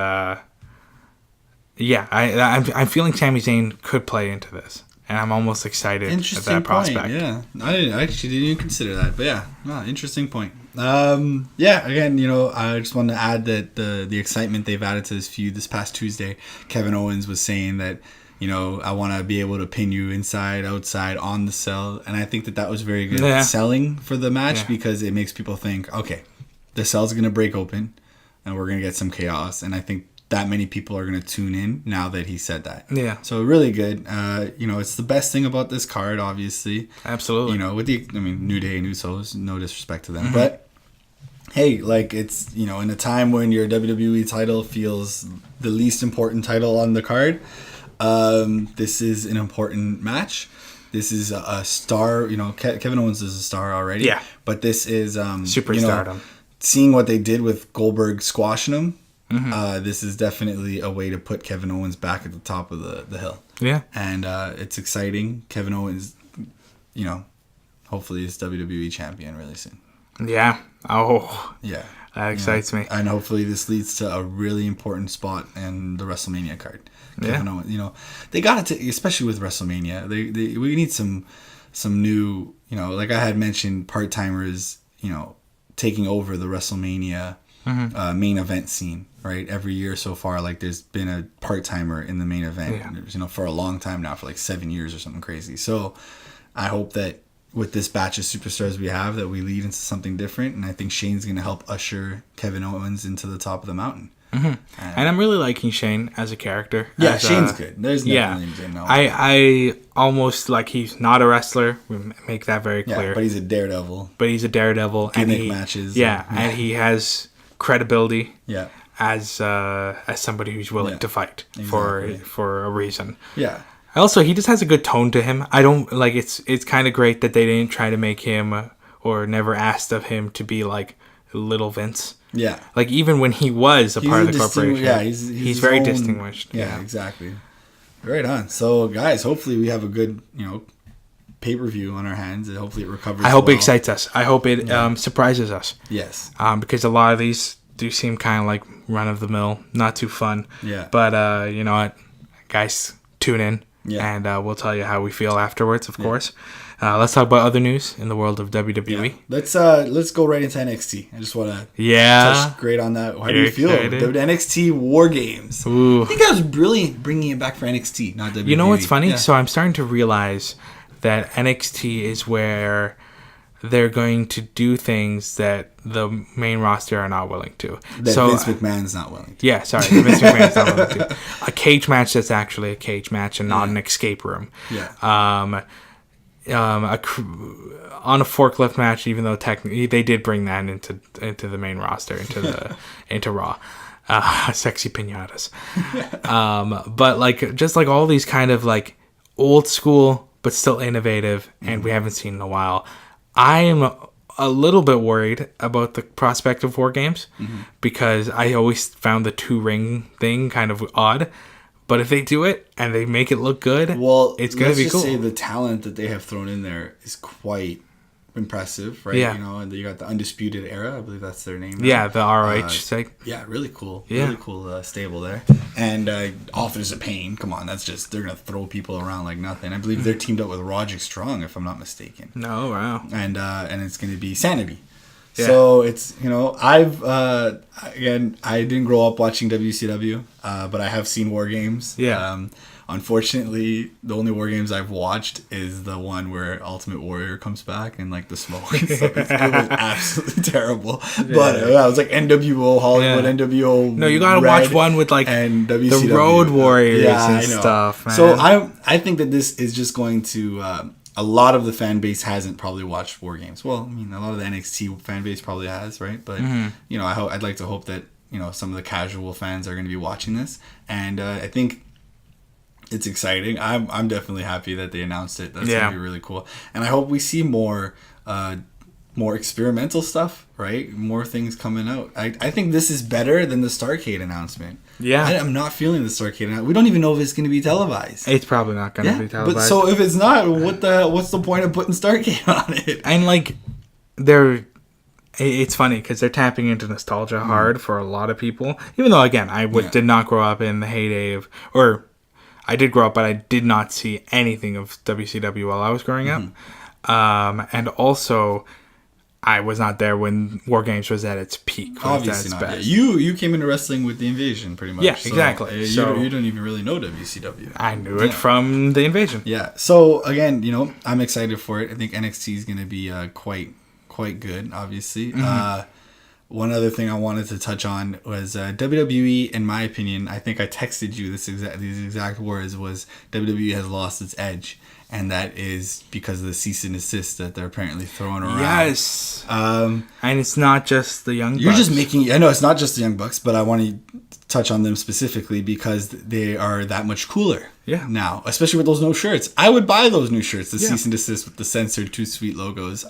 I'm feeling Sami Zayn could play into this, and I'm almost excited at that prospect. Yeah, I actually didn't even consider that, but interesting point. Again, I just wanted to add that the excitement they've added to this feud this past Tuesday. Kevin Owens was saying that, I want to be able to pin you inside, outside, on the cell. And I think that was very good selling for the match, because it makes people think, okay, the cell's going to break open and we're going to get some chaos. And I think that many people are going to tune in now that he said that. Yeah. So really good. It's the best thing about this card, obviously. Absolutely. New Day, New Souls, no disrespect to them. But hey, it's, in a time when your WWE title feels the least important title on the card, this is an important match. This is a star. Kevin Owens is a star already. Yeah. But this is superstardom. Seeing what they did with Goldberg squashing him. This is definitely a way to put Kevin Owens back at the top of the hill. Yeah. And it's exciting. Kevin Owens, hopefully is WWE champion really soon. Yeah. Oh. Yeah. That excites me. And hopefully this leads to a really important spot in the WrestleMania card. Kevin Owens, they got it, especially with WrestleMania. We need some new, like I had mentioned, part-timers, taking over the WrestleMania main event scene, right? Every year so far, there's been a part-timer in the main event, for a long time now, for 7 years or something crazy. So I hope that with this batch of superstars we have, that we lead into something different. And I think Shane's going to help usher Kevin Owens into the top of the mountain. And I'm really liking Shane as a character. Yeah, Shane's good. There's nothing to know. I almost he's not a wrestler. We make that very clear. Yeah, but he's a daredevil. Gimmick matches. Yeah, and he has credibility. Yeah. as somebody who's willing to fight for a reason. Yeah. Also, he just has a good tone to him. I don't like it's kind of great that they didn't try to make him or never asked of him to be like little Vince. Yeah. Like even when he was a part of the corporation. Yeah, he's very distinguished. Yeah, exactly. Right on. So guys, hopefully we have a good, pay-per-view on our hands, and hopefully it recovers. I hope it excites us. I hope it surprises us. Yes. Because a lot of these do seem kind of like run-of-the-mill, not too fun. Yeah. But you know what? Guys, tune in. Yeah. And we'll tell you how we feel afterwards, of course. Let's talk about other news in the world of WWE. Yeah. Let's go right into NXT. I just want to touch great on that. How do you feel? The NXT WarGames. Ooh. I think that was brilliant bringing it back for NXT, not WWE. You know what's funny? Yeah. So I'm starting to realize that NXT is where they're going to do things that the main roster are not willing to. That Vince McMahon's not willing to. Yeah, sorry. Vince McMahon's not willing to. A cage match that's actually a cage match and not an escape room. Yeah. On a forklift match, even though technically they did bring that into the main roster, into Raw. Sexy pinatas. But like just like all these kind of like old school but still innovative and we haven't seen in a while. I am a little bit worried about the prospect of WarGames because I always found the 2-ring thing kind of odd. But if they do it and they make it look good, it's going to be cool. Let's just say the talent that they have thrown in there is quite impressive, right? Yeah. And you got the Undisputed Era, I believe that's their name. Now. Yeah, the ROH. Yeah, really cool. Yeah. Really cool stable there. And Authors of Pain, come on, that's just, they're going to throw people around like nothing. I believe they're teamed up with Roderick Strong, if I'm not mistaken. No, wow. And it's going to be Sanity. Yeah. So it's, I've, again, I didn't grow up watching WCW, but I have seen WarGames. Yeah. Unfortunately, the only WarGames I've watched is the one where Ultimate Warrior comes back and like the smoke. And stuff. It was absolutely terrible. Yeah. But it was like NWO Hollywood, NWO. No, you gotta watch one with like and WCW. The Road Warriors and stuff. Man. So I think that this is just going to. A lot of the fan base hasn't probably watched WarGames. Well, I mean, a lot of the NXT fan base probably has, right? But I'd like to hope that some of the casual fans are going to be watching this, and I think it's exciting. I'm definitely happy that they announced it. That's going to be really cool, and I hope we see more experimental stuff, right? More things coming out. I think this is better than the Starrcade announcement. Yeah. I'm not feeling the Starrcade announcement. We don't even know if it's going to be televised. It's probably not going to be televised. But so if it's not, what's the point of putting Starrcade on it? And like, it's funny because they're tapping into nostalgia hard for a lot of people. Even though, again, I did not grow up in the heyday of, or I did grow up, but I did not see anything of WCW while I was growing up. And also, I was not there when WarGames was at its peak. Obviously not. Best. You came into wrestling with the Invasion, pretty much. Yeah, exactly. So you don't even really know WCW. I knew it from the Invasion. Yeah. So again, I'm excited for it. I think NXT is going to be quite good. Obviously. One other thing I wanted to touch on was WWE. In my opinion, I think I texted you these exact words: was WWE has lost its edge. And that is because of the cease and desist that they're apparently throwing around. Yes. And it's not just the Young Bucks. You're just making... I know it's not just the Young Bucks, but I want to touch on them specifically because they are that much cooler now. Especially with those no shirts. I would buy those new shirts, the cease and desist with the censored Too Sweet logos.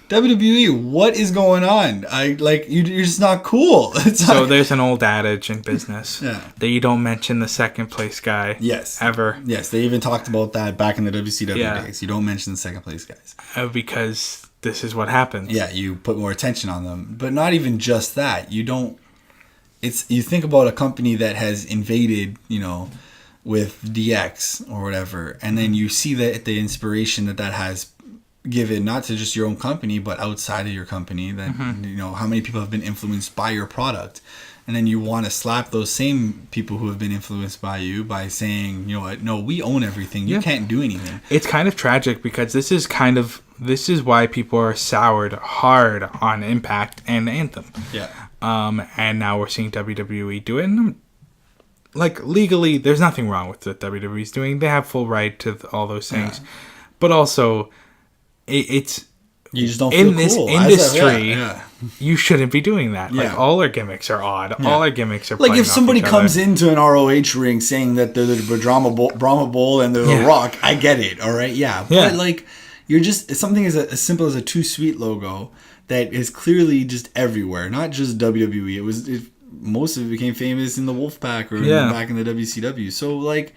WWE, what is going on? You're just not cool. There's an old adage in business that you don't mention the second place guy. Yes. Ever. Yes, they even talked about that back in the WCW days. You don't mention the second place guys. Because this is what happens. Yeah, you put more attention on them. But not even just that. You don't... You think about a company that has invaded, with DX or whatever, and then you see that the inspiration that has given not to just your own company but outside of your company, that how many people have been influenced by your product, and then you want to slap those same people who have been influenced by you by saying, what, no, we own everything, you can't do anything. It's kind of tragic because this is why people are soured hard on Impact and Anthem. And now we're seeing WWE do it, and legally there's nothing wrong with what WWE's doing. They have full right to all those things, but also it's You just don't in feel this cool. industry. You shouldn't be doing that. Yeah. Like, all our gimmicks are odd. Yeah. All our gimmicks are like if somebody off each comes other. into an ROH ring saying that they're the Brahma Bull and they're the Rock, I get it. All right, but like you're just something as simple as a Too Sweet logo that is clearly just everywhere, not just WWE. Most of it became famous in the Wolfpack or back in the WCW. So like,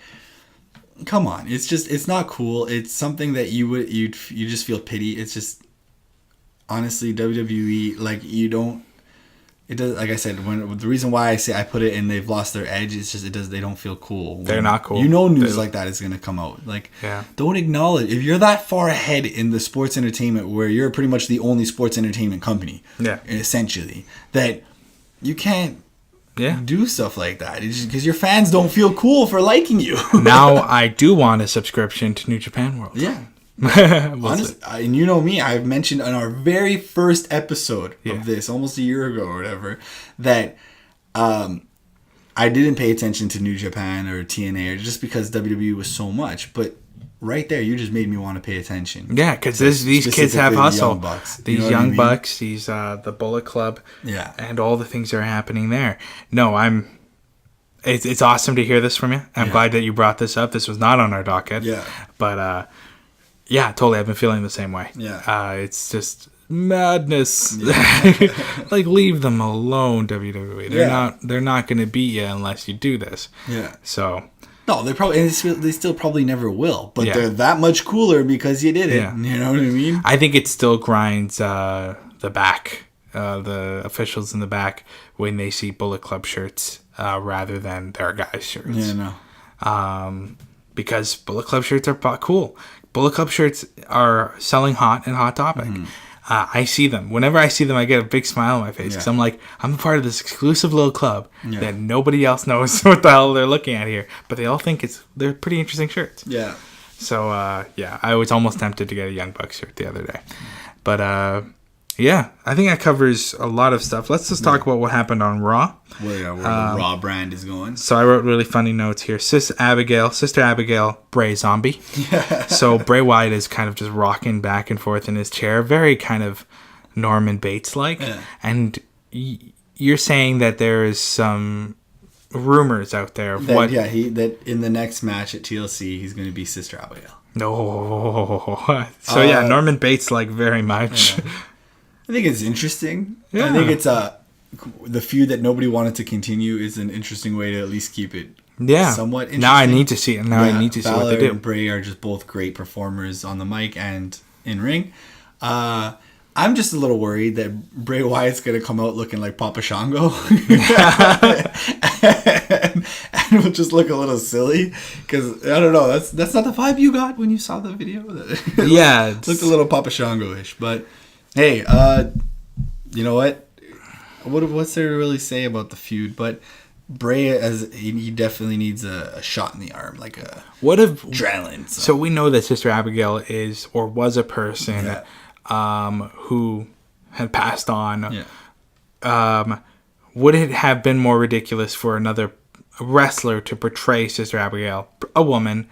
come on, it's not cool. It's something that you just feel pity. It's just honestly WWE, like you don't. It does, like I said, the reason why I say I put it and they've lost their edge is just they don't feel cool. They're not cool. News like that is going to come out. Like, don't acknowledge if you're that far ahead in the sports entertainment where you're pretty much the only sports entertainment company. Essentially, that you can't do stuff like that because your fans don't feel cool for liking you. Now I do want a subscription to New Japan World. Yeah. Honestly, and you know me, I've mentioned on our very first episode of this almost a year ago or whatever that I didn't pay attention to New Japan or TNA or just because WWE was so much, but right there you just made me want to pay attention. Yeah, because these kids have hustle. These young bucks, these the Bullet Club, and all the things that are happening there. No, it's awesome to hear this from you. I'm glad that you brought this up. This was not on our docket. But yeah, totally. I've been feeling the same way. It's just madness. Like, leave them alone, WWE. They're not going to beat you unless you do this. So no, they still probably never will. But they're that much cooler because you did it. You know what I mean? I think it still grinds the back, the officials in the back when they see Bullet Club shirts rather than their guys' shirts. Because Bullet Club shirts are cool. Bullet Club shirts are selling hot and Hot Topic. I see them. Whenever I see them, I get a big smile on my face because I'm like, I'm a part of this exclusive little club that nobody else knows what the hell they're looking at here. But they all think they're pretty interesting shirts. So, I was almost tempted to get a Young Bucks shirt the other day. But, I think that covers a lot of stuff. Let's just talk about what happened on Raw. Where the Raw brand is going. So I wrote really funny notes here. Sister Abigail, Bray Zombie. So Bray Wyatt is kind of just rocking back and forth in his chair. Very kind of Norman Bates-like. And you're saying that there is some rumors out there of that in the next match at TLC, he's going to be Sister Abigail. No. So Norman Bates-like very much. I think it's interesting. I think it's the feud that nobody wanted to continue is an interesting way to at least keep it somewhat interesting. Now I need to see it. I need to see what they do. And Bray are just both great performers on the mic and in ring. I'm just a little worried that Bray Wyatt's going to come out looking like Papa Shango. and will just look a little silly. Because, I don't know, that's not the vibe you got when you saw the video. It looked a little Papa Shango-ish. But, hey, you know what? What's there to really say about the feud? But Bray, he definitely needs a shot in the arm, like adrenaline. So we know that Sister Abigail is or was a person who had passed on. Would it have been more ridiculous for another wrestler to portray Sister Abigail, a woman,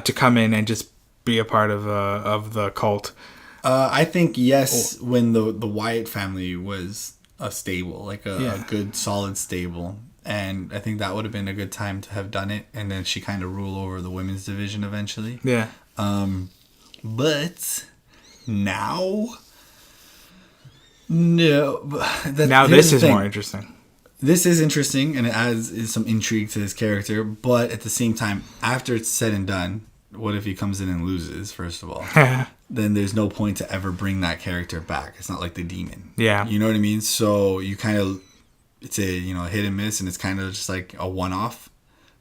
to come in and just be a part of the cult? I think yes, when the Wyatt family was a stable, like a good solid stable, and I think that would have been a good time to have done it, and then she kind of rule over the women's division eventually. But now this is more interesting. This is interesting, and it adds some intrigue to his character, but at the same time, after it's said and done, what if he comes in and loses, first of all? Then there's no point to ever bring that character back. It's not like the Demon. You know what I mean? So you kind of, it's a hit and miss, and it's kind of just like a one-off.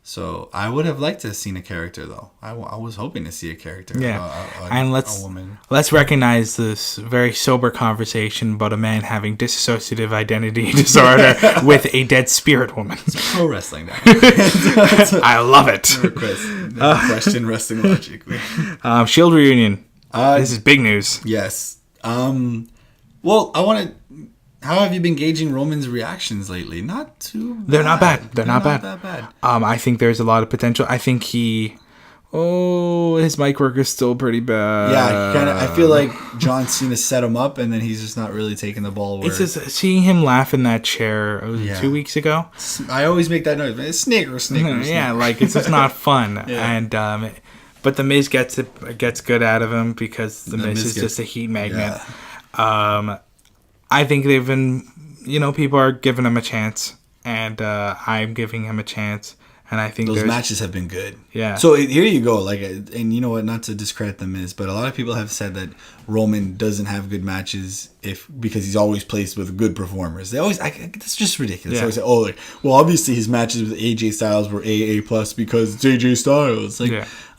So I would have liked to have seen a character, though. I was hoping to see a character. And let's recognize this very sober conversation about a man having dissociative identity disorder with a dead spirit woman. It's pro wrestling now. I love it. Question wrestling logically. Shield reunion. This is big news. Yes. Well, how have you been gauging Roman's reactions lately? Not too bad. They're not bad. They're not bad. That bad. I think there's a lot of potential. I think Oh, his mic work is still pretty bad. Yeah, I feel like John Cena set him up, and then he's just not really taking the ball. It's just seeing him laugh in that chair. It was 2 weeks ago. I always make that noise, man. Snicker. Yeah, like it's just not fun. Yeah. And but the Miz gets good out of him because the Miz is just a heat magnet. Yeah. I think they've been, people are giving him a chance, and I'm giving him a chance. And I think those matches have been good. Yeah. So here you go. And you know what? Not to discredit the Miz, but a lot of people have said that Roman doesn't have good matches because he's always placed with good performers. They always, that's just ridiculous. Yeah. They always say, well, obviously his matches with AJ Styles were AA plus because it's AJ Styles.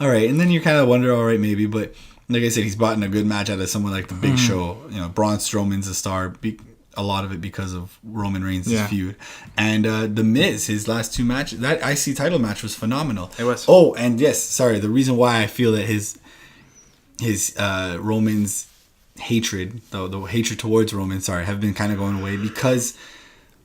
All right, and then you kind of wonder, all right, maybe, but like I said, he's bought in a good match out of someone like the Big Show. Braun Strowman's a star. A lot of it because of Roman Reigns' feud. And The Miz, his last 2 matches, that IC title match was phenomenal. It was. Oh, and yes, sorry, the reason why I feel that his Roman's hatred, the hatred towards Roman, have been kind of going away because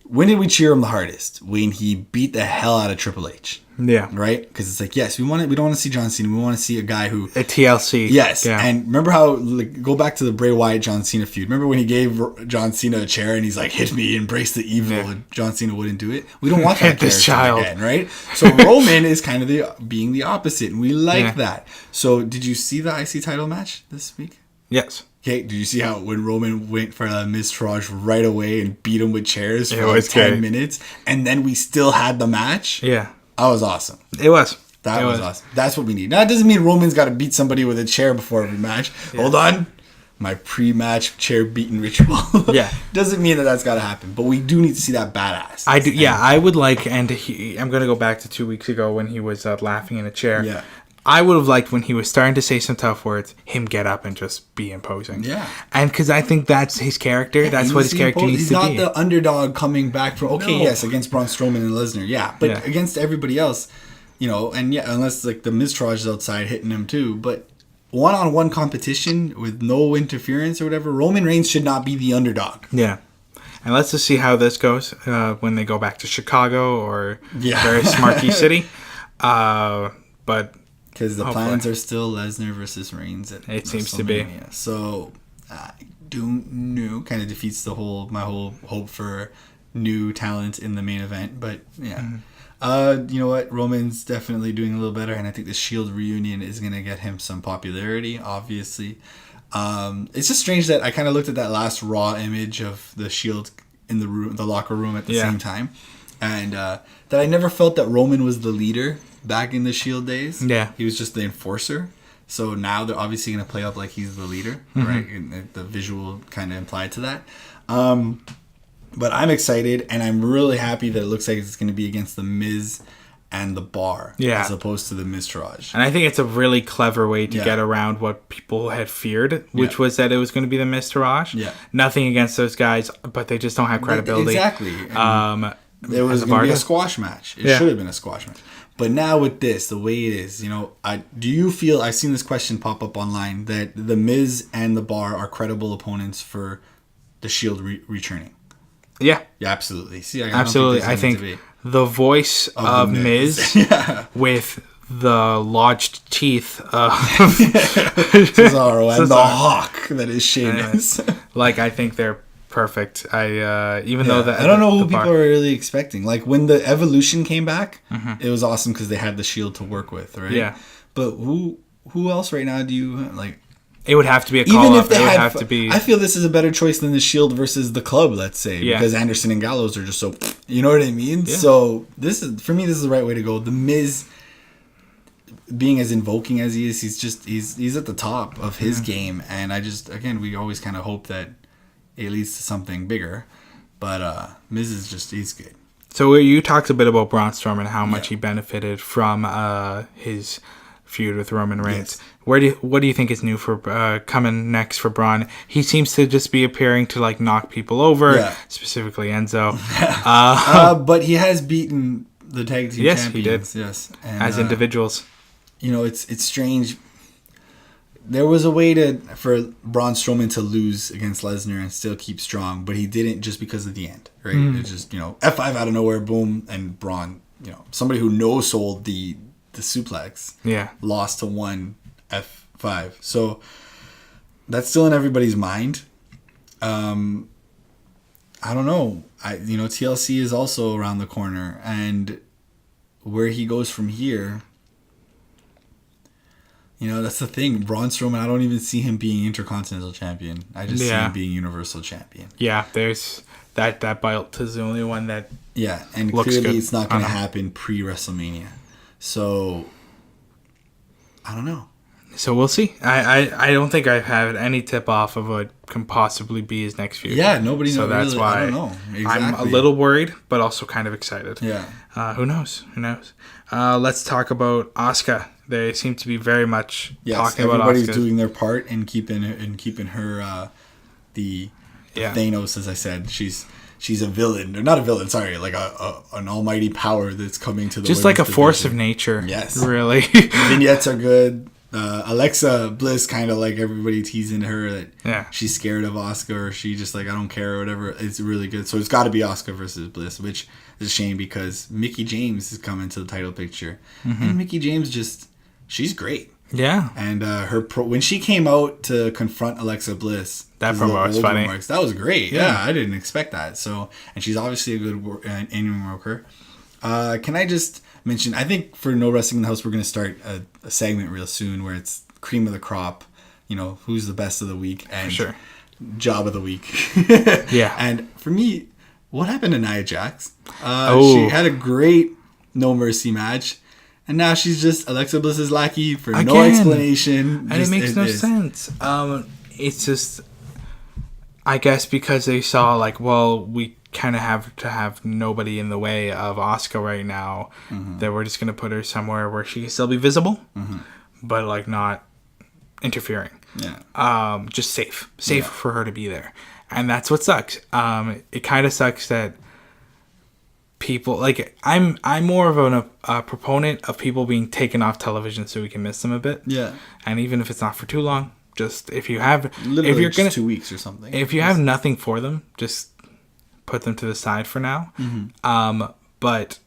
when did we cheer him the hardest? When he beat the hell out of Triple H. Yeah. Right? Because it's like, yes, we don't want to see John Cena. We want to see a guy who... A TLC. Yes. Yeah. And remember how... go back to the Bray Wyatt John Cena feud. Remember when he gave John Cena a chair and he's like, hit me, embrace the evil, and John Cena wouldn't do it? We don't want that this child again, right? So Roman is kind of being the opposite, and we like that. So did you see the IC title match this week? Yes. Okay, did you see how when Roman went for a mistrage right away and beat him with chairs for like 10 minutes, and then we still had the match? Yeah. That was awesome. It was. That was awesome. That's what we need. Now, it doesn't mean Roman's got to beat somebody with a chair before every match. Yeah. Hold on. My pre-match chair beating ritual. Yeah. Doesn't mean that's got to happen, but we do need to see that badass. I do. Yeah, I would like, I'm going to go back to 2 weeks ago when he was laughing in a chair. Yeah. I would have liked when he was starting to say some tough words, him get up and just be imposing. Yeah. And because I think that's his character. That's what his character needs to be. He's not the underdog coming back from, yes, against Braun Strowman and Lesnar. Yeah. But against everybody else, and unless like the mistrage is outside hitting him too. But one-on-one competition with no interference or whatever, Roman Reigns should not be the underdog. Yeah. And let's just see how this goes when they go back to Chicago or very Smarky City. But... Because the plans are still Lesnar versus Reigns. It seems to be. So, kind of defeats my whole hope for new talent in the main event. But, yeah. You know what? Roman's definitely doing a little better. And I think the Shield reunion is going to get him some popularity, obviously. It's just strange that I kind of looked at that last Raw image of the Shield in the locker room at the same time. And that I never felt that Roman was the leader back in the Shield days. Yeah. He was just the enforcer. So now they're obviously going to play up like he's the leader, right? And the visual kind of implied to that. But I'm excited, and I'm really happy that it looks like it's going to be against the Miz and the Bar, as opposed to the Mistrage. And I think it's a really clever way to get around what people had feared, which was that it was going to be the Mistrage. Yeah. Nothing against those guys, but they just don't have credibility. Exactly. It was going to be a squash match. It should have been a squash match. But now with this, the way it is, do you feel, I've seen this question pop up online, that the Miz and the Bar are credible opponents for the Shield returning? Yeah. Yeah, absolutely. See, absolutely. I think the voice of Miz with the lodged teeth of Cesaro and the hawk that is Sheamus. I think they're perfect. I don't know who people are really expecting. Like when the Evolution came back, it was awesome because they had the Shield to work with, right? Yeah. But who else right now do you like? It would have to be a call up. It would have to be. I feel this is a better choice than the Shield versus the Club, let's say, because Anderson and Gallows are just so. You know what I mean? Yeah. So this is the right way to go. The Miz, being as invoking as he is, he's at the top of his game, and we always kind of hope that it leads to something bigger, but Miz is he's good. So you talked a bit about Braun Strowman and how much he benefited from his feud with Roman Reigns. Yes. What do you think is new for coming next for Braun? He seems to just be appearing to knock people over, specifically Enzo. But he has beaten the tag team champions. He did. Yes, and, as individuals. It's strange. There was a way for Braun Strowman to lose against Lesnar and still keep strong, but he didn't just because of the end, right? It's just F5 out of nowhere, boom, and Braun, somebody who no-sold the the suplex. Yeah. Lost to one F5. So that's still in everybody's mind. I don't know. TLC is also around the corner, and where he goes from here, that's the thing. Braun Strowman, I don't even see him being Intercontinental Champion. I just see him being Universal Champion. Yeah, there's that belt is the only one that and looks clearly good. It's not going to happen pre-WrestleMania. So, I don't know. So we'll see. I don't think I've had any tip off of what can possibly be his next feud. Yeah, nobody knows. So that's really, why I don't know. Exactly. I'm a little worried, but also kind of excited. Yeah. Who knows? Let's talk about Asuka. They seem to be very much talking about Asuka. Everybody's doing their part in keeping her the Thanos, as I said. She's a villain, or not a villain. Sorry, like an almighty power that's coming to the just like a force of nature. Yes, really. Vignettes are good. Alexa Bliss, kind of like everybody teasing her that she's scared of Asuka, or she just like, I don't care or whatever. It's really good. So it's got to be Asuka versus Bliss, which is a shame because Mickie James is coming to the title picture, and Mickie James she's great. Yeah, and when she came out to confront Alexa Bliss, that promo was funny. That was great. Yeah, I didn't expect that. So, and she's obviously a good in-ring worker. Can I just mention? I think for No Wrestling in the House, we're going to start a segment real soon where it's cream of the crop. Who's the best of the week and job of the week. Yeah, and for me, what happened to Nia Jax? She had a great No Mercy match. And now she's just Alexa Bliss's lackey for no explanation. And it makes no sense. It's just, I guess because they saw we kind of have to have nobody in the way of Asuka right now, that we're just going to put her somewhere where she can still be visible, but not interfering. Yeah. Just safe for her to be there. And that's what sucks. It kind of sucks that people I'm more of a proponent of people being taken off television so we can miss them a bit. Yeah. And even if it's not for too long, just if you're gonna 2 weeks or something. If you have nothing for them, just put them to the side for now. But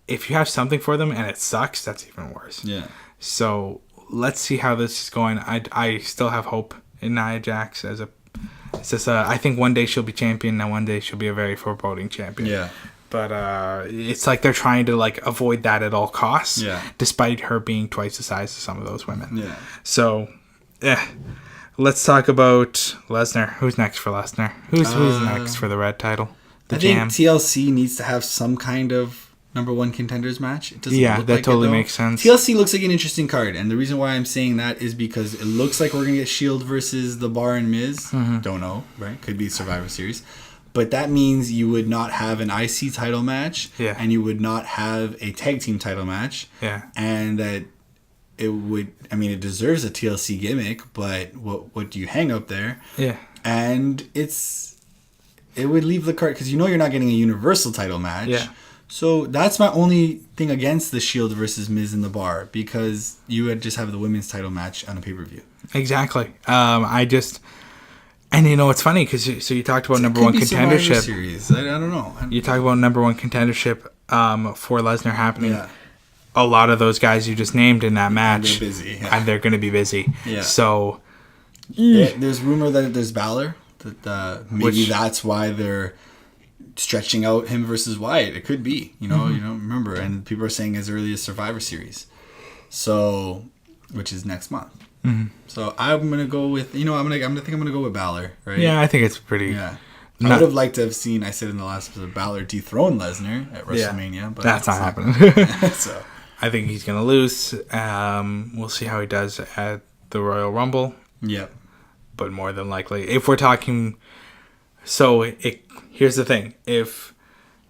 if you have something for them and it sucks, that's even worse. Yeah. So let's see how this is going. I still have hope in Nia Jax I think one day she'll be champion and one day she'll be a very foreboding champion. Yeah. But it's like they're trying to avoid that at all costs, despite her being twice the size of some of those women. Yeah. So, let's talk about Lesnar. Who's next for Lesnar? Who's next for the red title? I think TLC needs to have some kind of number one contenders match. It doesn't look that like totally makes sense. TLC looks like an interesting card, and the reason why I'm saying that is because it looks like we're gonna get Shield versus The Bar and Miz. Don't know, right? Could be Survivor Series. But that means you would not have an IC title match, and you would not have a tag team title match, and that it deserves a TLC gimmick, but what do you hang up there? Yeah, and it would leave the card because you're not getting a Universal title match. Yeah. So that's my only thing against the Shield versus Miz in The Bar, because you would just have the women's title match on a pay-per-view. Exactly. And it's funny because you talked about number one contendership. Series. I don't know. You talk about number one contendership for Lesnar happening. Yeah. A lot of those guys you just named in that match, they're busy, and they're going to be busy. Yeah. So there's rumor that there's Balor. That maybe that's why they're stretching out him versus Wyatt. It could be. You don't remember, and people are saying as early as Survivor Series. So, which is next month. So I'm gonna go with I'm gonna go with Balor, right? Yeah, I think it's pretty. Yeah, I would have liked to have seen. I said in the last episode, Balor dethrone Lesnar at WrestleMania, but that's not happening. So I think he's gonna lose. We'll see how he does at the Royal Rumble. Yep. But more than likely, if we're talking, here's the thing: if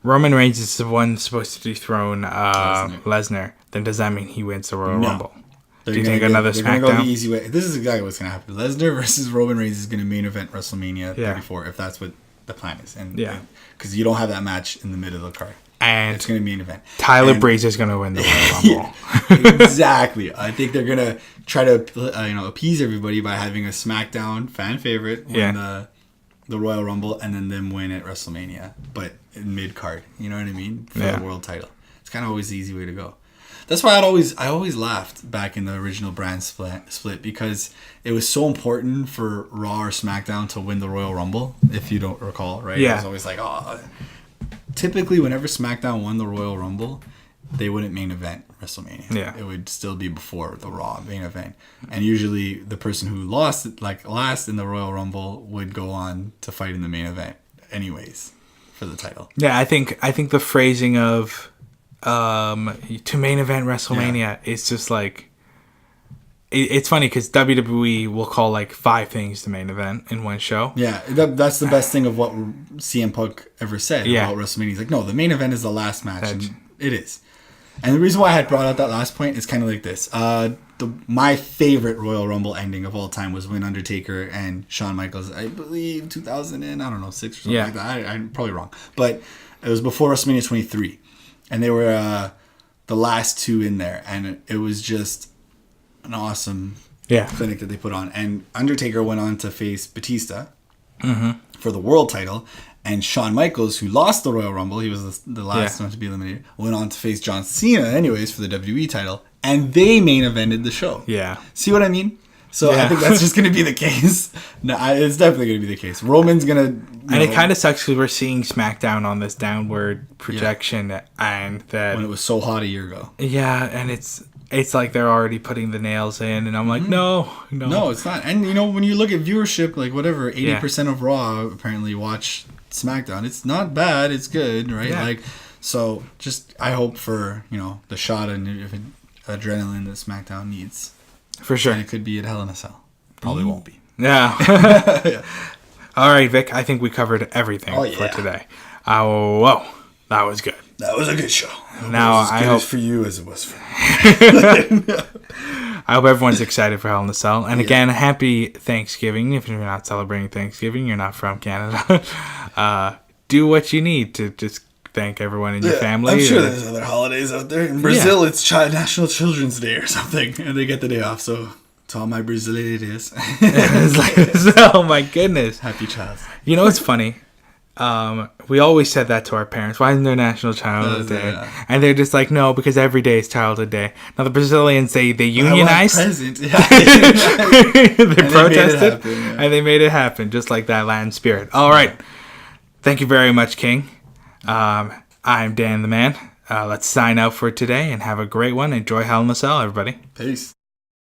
Roman Reigns is the one supposed to dethrone Lesnar, then does that mean he wins the Royal Rumble? Do you think another SmackDown? They're going to go the easy way. This is exactly what's going to happen. Lesnar versus Roman Reigns is going to main event WrestleMania 34, if that's what the plan is. And because you don't have that match in the middle of the card. And it's going to be main event. Tyler Breeze is going to win the Royal Rumble. Exactly. I think they're going to try to appease everybody by having a SmackDown fan favorite win the Royal Rumble and then them win at WrestleMania, but in mid card. You know what I mean? For the world title. It's kind of always the easy way to go. That's why I always laughed back in the original brand split because it was so important for Raw or SmackDown to win the Royal Rumble, if you don't recall, right? Yeah. It was always like, oh. Typically, whenever SmackDown won the Royal Rumble, they wouldn't main event WrestleMania. Yeah. It would still be before the Raw main event. And usually the person who lost, like last in the Royal Rumble, would go on to fight in the main event anyways for the title. Yeah, I think the phrasing of to main event WrestleMania is just like it's funny because WWE will call like 5 things the main event in one show. Yeah, that's the best thing of what CM Punk ever said about WrestleMania. He's like, no, the main event is the last match. And it is. And the reason why I had brought out that last point is kind of like this. My favorite Royal Rumble ending of all time was when Undertaker and Shawn Michaels, I believe 2006 or something like that. I'm probably wrong. But it was before WrestleMania 23. And they were the last 2 in there. And it was just an awesome clinic that they put on. And Undertaker went on to face Batista for the world title. And Shawn Michaels, who lost the Royal Rumble, he was the last one to be eliminated, went on to face John Cena anyways for the WWE title. And they main evented the show. Yeah. See what I mean? So I think that's just going to be the case. No, it's definitely going to be the case. Roman's going to... And it kind of sucks because we're seeing SmackDown on this downward projection. And that... When it was so hot a year ago. Yeah, and it's like they're already putting the nails in. And I'm like, no. No, it's not. And, when you look at viewership, like whatever, 80% of Raw apparently watch SmackDown. It's not bad. It's good, right? Yeah. So just I hope for the shot and adrenaline that SmackDown needs. For sure. And it could be at Hell in a Cell. Probably won't be. Yeah. All right, Vic. I think we covered everything for today. Whoa, that was good. That was a good show. Now I hope for you as it was for me. I hope everyone's excited for Hell in a Cell. And again, happy Thanksgiving. If you're not celebrating Thanksgiving, you're not from Canada. Do what you need to just thank everyone in your family. I'm sure there's other holidays out there. In Brazil, it's National Children's Day or something. And they get the day off. So to all my Brazilians. Oh my goodness. Happy Child. You know what's funny? We always said that to our parents. Why isn't there National Childhood Day? Yeah. And they're just like, no, because every day is Childhood Day. Now the Brazilians they unionized. They protested and they made it happen, just like that land spirit. All right. Thank you very much, King. I'm Dan the Man. Let's sign out for today and have a great one. Enjoy Hell in a Cell, everybody. Peace.